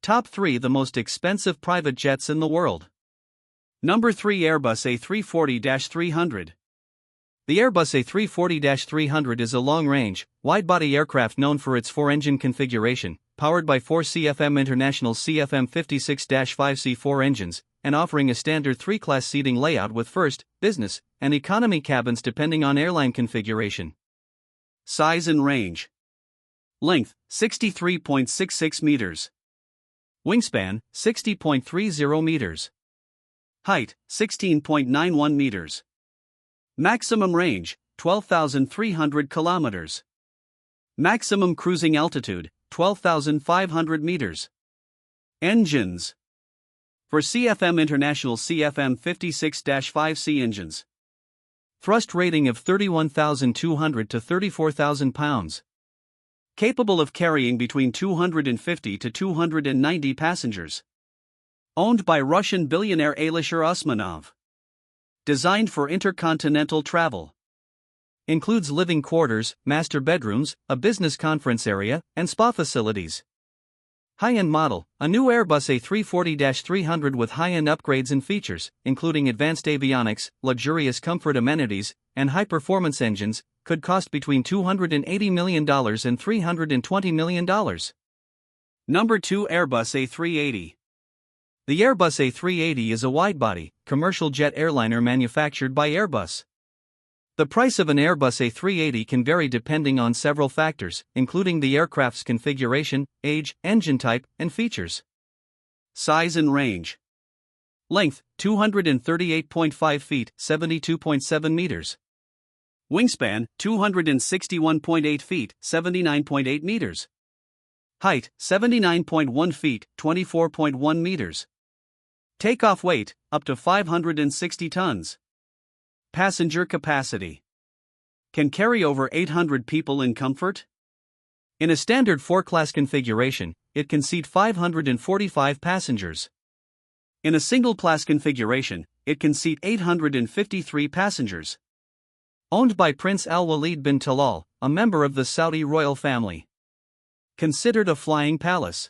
Top 3 The most expensive private jets in the world. Number 3 Airbus A340-300. The Airbus A340-300 is a long-range, wide-body aircraft known for its 4-engine configuration, powered by 4 CFM International CFM56-5C4 engines, and offering a standard 3-class seating layout with first, business, and economy cabins depending on airline configuration. Size and range. Length, 63.66 meters. Wingspan, 60.30 meters. Height, 16.91 meters. Maximum range, 12,300 kilometers. Maximum cruising altitude, 12,500 meters. Engines. For CFM International CFM 56-5C engines. Thrust rating of 31,200 to 34,000 pounds. Capable of carrying between 250 to 290 passengers. Owned by Russian billionaire Alisher Usmanov. Designed for intercontinental travel. Includes living quarters, master bedrooms, a business conference area, and spa facilities. High-end model, a new Airbus A340-300 with high-end upgrades and features, including advanced avionics, luxurious comfort amenities, and high-performance engines, could cost between $280 million and $320 million. Number 2 Airbus A380. The Airbus A380 is a wide-body, commercial jet airliner manufactured by Airbus. The price of an Airbus A380 can vary depending on several factors, including the aircraft's configuration, age, engine type, and features. Size and range. Length, 238.5 feet, 72.7 meters. Wingspan, 261.8 feet, 79.8 meters. Height, 79.1 feet, 24.1 meters. Takeoff weight, up to 560 tons. Passenger capacity. Can carry over 800 people in comfort. In a standard 4-class configuration, it can seat 545 passengers. In a single-class configuration, it can seat 853 passengers. Owned by Prince Al Walid bin Talal, a member of the Saudi royal family. Considered a flying palace.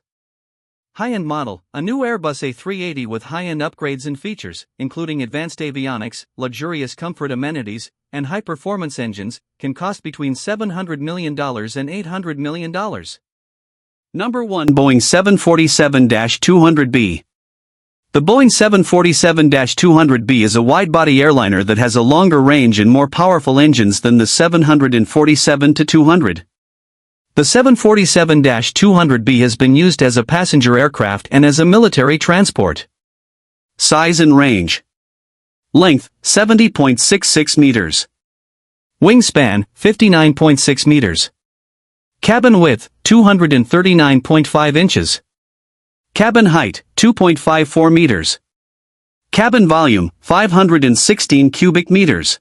High-end model, a new Airbus A380 with high-end upgrades and features, including advanced avionics, luxurious comfort amenities, and high-performance engines, can cost between $700 million and $800 million. Number 1 Boeing 747-200B. The Boeing 747-200B is a wide-body airliner that has a longer range and more powerful engines than the 747-200. The 747-200B has been used as a passenger aircraft and as a military transport. Size and range. Length, 70.66 meters. Wingspan, 59.6 meters. Cabin width, 239.5 inches. Cabin height, 2.54 meters. Cabin volume, 516 cubic meters.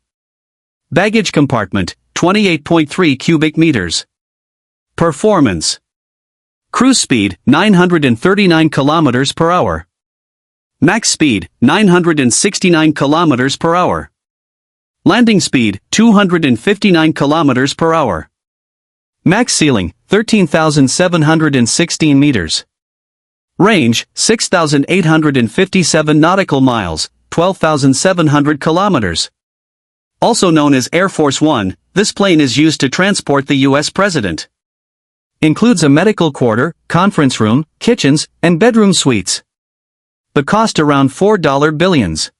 Baggage compartment, 28.3 cubic meters. Performance. Cruise speed, 939 km per hour. Max speed, 969 km per hour. Landing speed, 259 km per hour. Max ceiling, 13,716 meters. Range, 6,857 nautical miles, 12,700 kilometers. Also known as Air Force One, this plane is used to transport the U.S. President. Includes a medical quarter, conference room, kitchens, and bedroom suites. The cost around $4 billions.